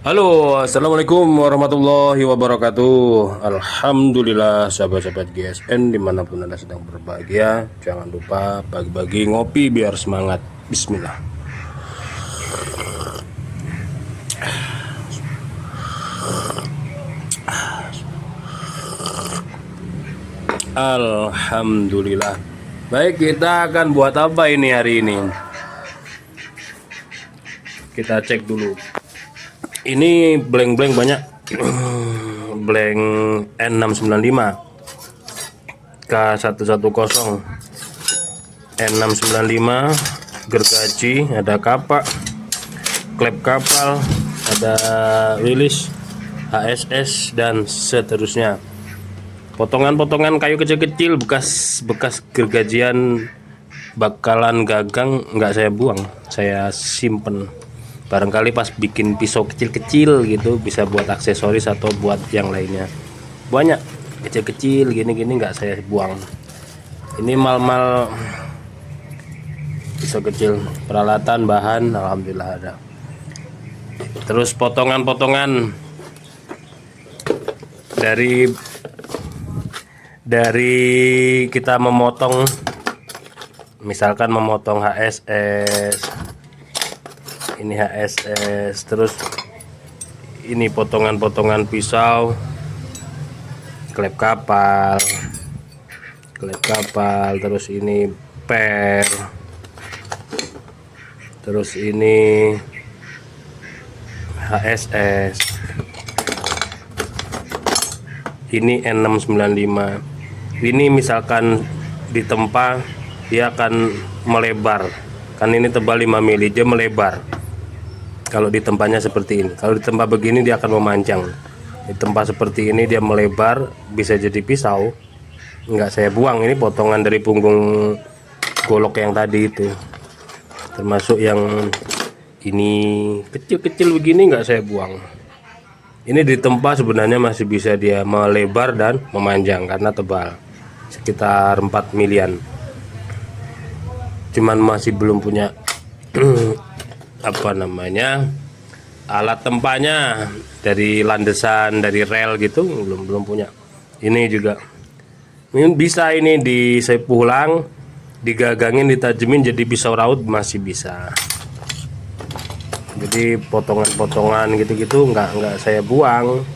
Halo, assalamualaikum warahmatullahi wabarakatuh. Alhamdulillah, sahabat-sahabat GSN dimanapun anda sedang berbahagia. Jangan lupa bagi-bagi ngopi biar semangat. Bismillah. Alhamdulillah. Baik, kita akan buat apa ini hari ini? Kita cek dulu. Ini blank-blank banyak. Blank N695 K110 N695 gergaji, ada kapak, klep kapal, ada wilis, HSS dan seterusnya. Potongan-potongan kayu kecil-kecil bekas gergajian bakalan gagang nggak saya buang, saya simpen. Barangkali pas bikin pisau kecil-kecil gitu bisa buat aksesoris atau buat yang lainnya. Banyak kecil-kecil gini-gini nggak saya buang. Ini mal-mal pisau kecil, peralatan bahan alhamdulillah ada. Terus potongan-potongan dari kita memotong, misalkan memotong HSS, ini HSS, terus ini potongan-potongan pisau, klep kapal, terus ini per, terus ini HSS, ini N695. Ini misalkan ditempa dia akan melebar, kan ini tebal 5 mili, dia melebar kalau ditempanya seperti ini. Kalau ditempa begini dia akan memanjang. Ditempa seperti ini dia melebar, bisa jadi pisau. Enggak saya buang, ini potongan dari punggung golok yang tadi itu, termasuk yang ini kecil-kecil begini enggak saya buang. Ini ditempa sebenarnya masih bisa dia melebar dan memanjang karena tebal, sekitar 4 milian. Cuman masih belum punya apa namanya, alat tempanya dari landasan, dari rel gitu, belum punya. Ini juga ini bisa, ini disepuh ulang, digagangin, ditajemin jadi pisau raut masih bisa. Jadi potongan-potongan gitu-gitu nggak saya buang,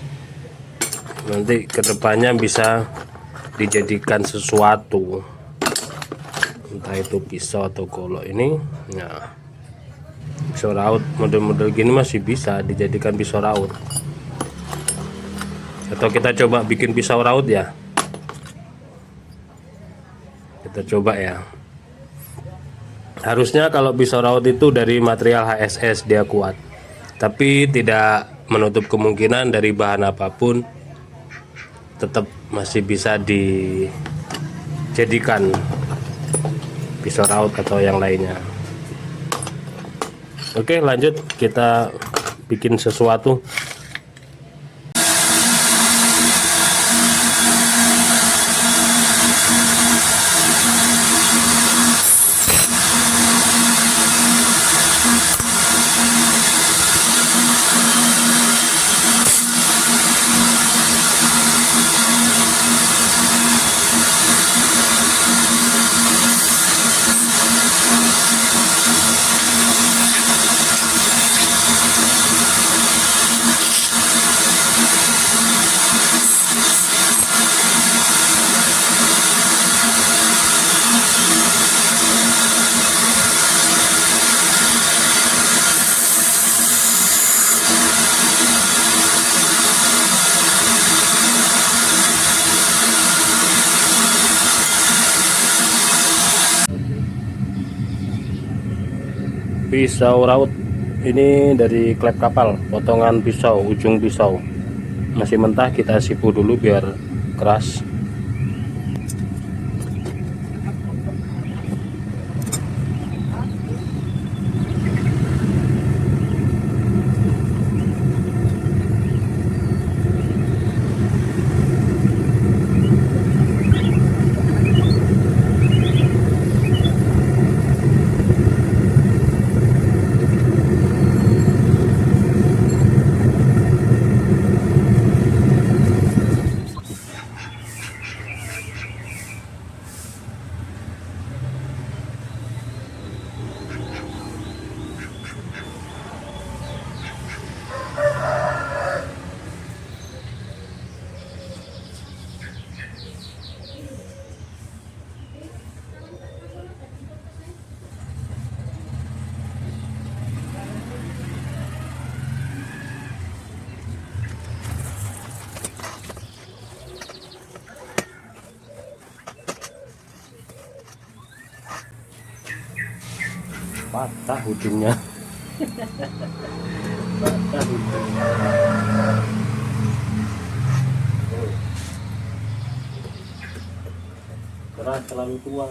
nanti kedepannya bisa dijadikan sesuatu, entah itu pisau atau golok ini. Nah, pisau raut model-model gini masih bisa dijadikan pisau raut, atau kita coba bikin pisau raut ya. Kita coba ya. Harusnya kalau pisau raut itu dari material HSS dia kuat, tapi tidak menutup kemungkinan dari bahan apapun tetap masih bisa dijadikan pisau raut atau yang lainnya. Oke, lanjut kita bikin sesuatu. Pisau raut ini dari klep kapal, potongan pisau, ujung pisau masih mentah, kita sipu dulu biar keras. Patah ujungnya. Patah ujungnya. Keras, terlalu tua.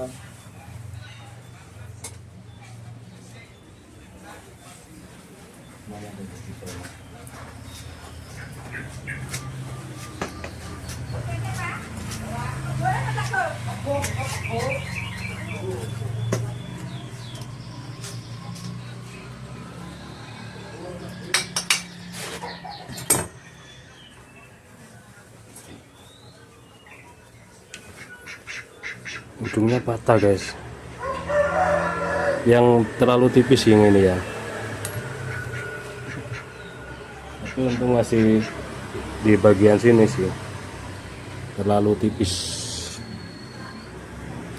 Ujungnya patah guys, yang terlalu tipis yang ini ya, tapi untung masih di bagian sini sih, terlalu tipis,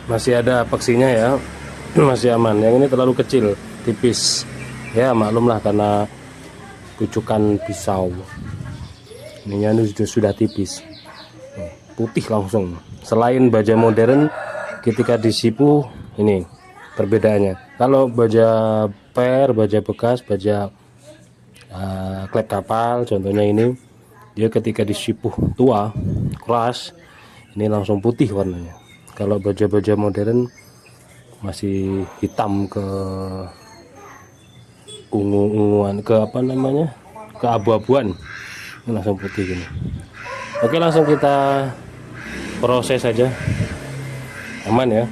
masih ada apeksinya ya. Masih aman. Yang ini terlalu kecil, tipis ya, maklumlah karena tujukan pisau. Ininya sudah tipis, putih langsung. Selain baja modern, ketika disipu ini perbedaannya. Kalau baja per, baja bekas, baja klep kapal contohnya ini, dia ketika disipu tua keras, ini langsung putih warnanya. Kalau baja-baja modern masih hitam ke ungu-unguan, ke apa namanya, ke abu-abuan, ini langsung putih gini. Oke, langsung kita proses saja, aman ya.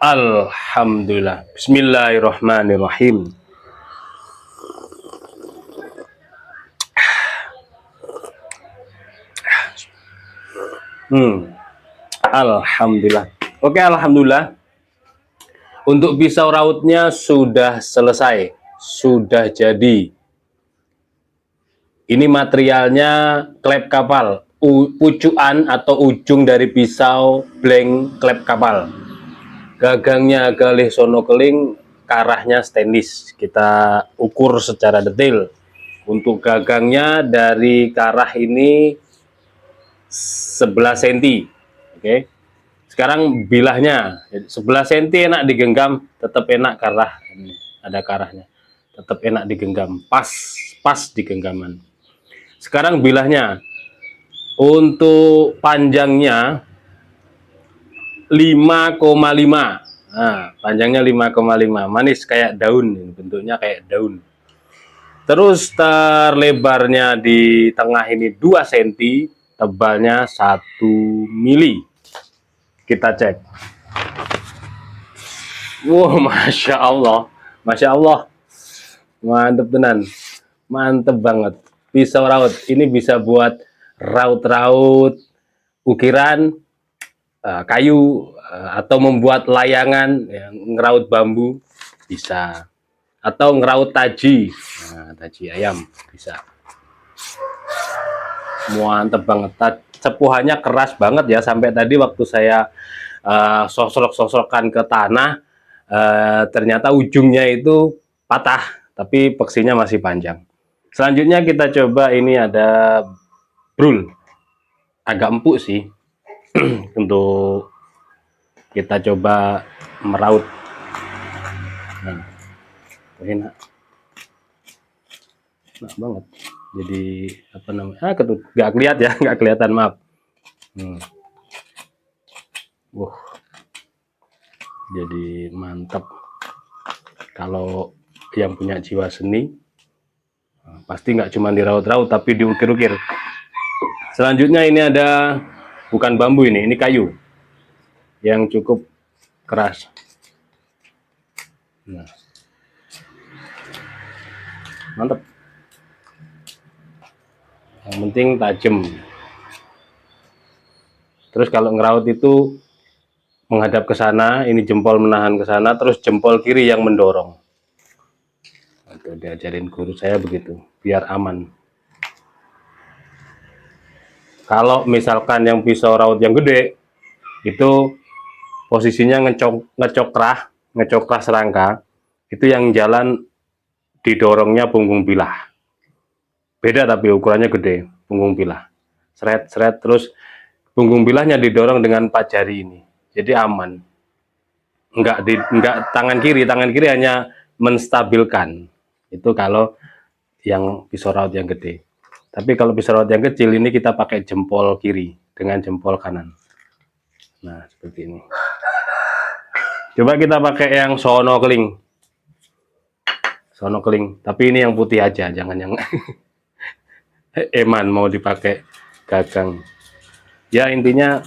Alhamdulillah. Bismillahirrahmanirrahim. Alhamdulillah. Oke, alhamdulillah. Untuk pisau rautnya sudah selesai, sudah jadi. Ini materialnya klep kapal, pucukan atau ujung dari pisau blank klep kapal. Gagangnya galih sono keling, karahnya stainless. Kita ukur secara detail. Untuk gagangnya dari karah ini 11 cm. Oke. Sekarang bilahnya 11 cm enak digenggam, tetap enak karah. Ini ada karahnya. Tetap enak digenggam, pas di genggaman. Sekarang bilahnya. Untuk panjangnya 5,5. Nah, panjangnya 5,5. Manis kayak daun, bentuknya kayak daun. Terus terlebarnya di tengah ini 2 cm, tebalnya 1 mili. Kita cek. Wow, Masya Allah. Masya Allah. Mantep tenan. Mantep banget. Pisau raut. Ini bisa buat raut-raut ukiran, kayu, atau membuat layangan, ngeraut bambu bisa, atau ngeraut taji, taji ayam bisa. Mantep banget. Cepuhannya keras banget ya, sampai tadi waktu saya sosok-sosokan ke tanah, ternyata ujungnya itu patah, tapi peksinya masih panjang. Selanjutnya kita coba, ini ada brul, agak empuk sih. Untuk kita coba meraut. Nah, enak banget. Jadi apa namanya? Nggak kelihatan ya, nggak kelihatan, maaf. Jadi mantap. Kalau yang punya jiwa seni, pasti nggak cuma diraut-raut, tapi diukir-ukir. Selanjutnya ini ada, bukan bambu ini kayu yang cukup keras. Nah, mantap. Yang penting tajam. Terus kalau ngeraut itu menghadap ke sana, ini jempol menahan ke sana, terus jempol kiri yang mendorong. Itu diajarin guru saya begitu, biar aman. Kalau misalkan yang pisau raut yang gede, itu posisinya ngecokrah serangka, itu yang jalan didorongnya punggung bilah. Beda tapi ukurannya gede, punggung bilah. Seret-seret, terus punggung bilahnya didorong dengan 4 jari ini. Jadi aman. Enggak tangan kiri hanya menstabilkan. Itu kalau yang pisau raut yang gede. Tapi kalau pisau raut yang kecil ini kita pakai jempol kiri dengan jempol kanan. Nah, seperti ini. Coba kita pakai yang sono keling. Sono keling, tapi ini yang putih aja, jangan yang eman mau dipakai gagang. Ya intinya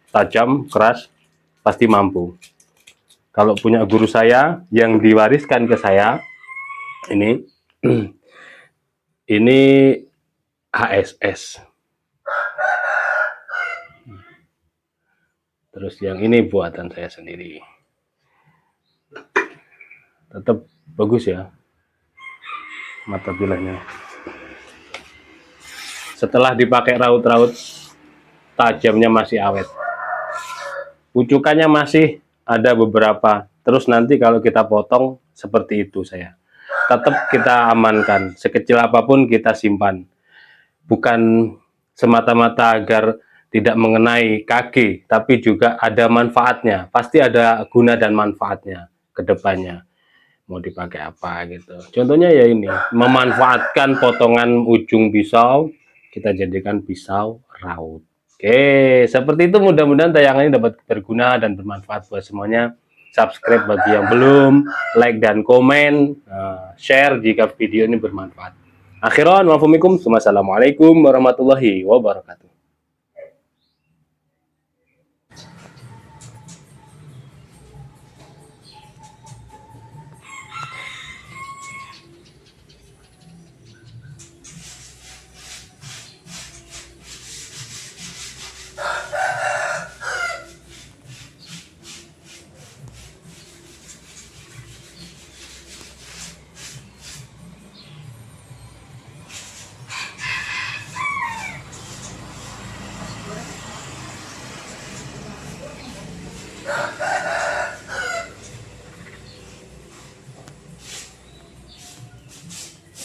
tajam, keras, pasti mampu. Kalau punya guru saya yang diwariskan ke saya, ini HSS. Terus yang ini buatan saya sendiri. Tetap bagus ya mata bilahnya. Setelah dipakai raut-raut, tajamnya masih awet. Pucukannya masih ada beberapa. Terus nanti kalau kita potong seperti itu saya. Tetap kita amankan. Sekecil apapun kita simpan. Bukan semata-mata agar tidak mengenai kaki, tapi juga ada manfaatnya. Pasti ada guna dan manfaatnya ke depannya. Mau dipakai apa gitu. Contohnya ya ini, memanfaatkan potongan ujung pisau, kita jadikan pisau raut. Oke, seperti itu. Mudah-mudahan tayangan ini dapat berguna dan bermanfaat buat semuanya. Subscribe bagi yang belum, like dan komen, share jika video ini bermanfaat. Akhiran, wassalamualaikum warahmatullahi wabarakatuh.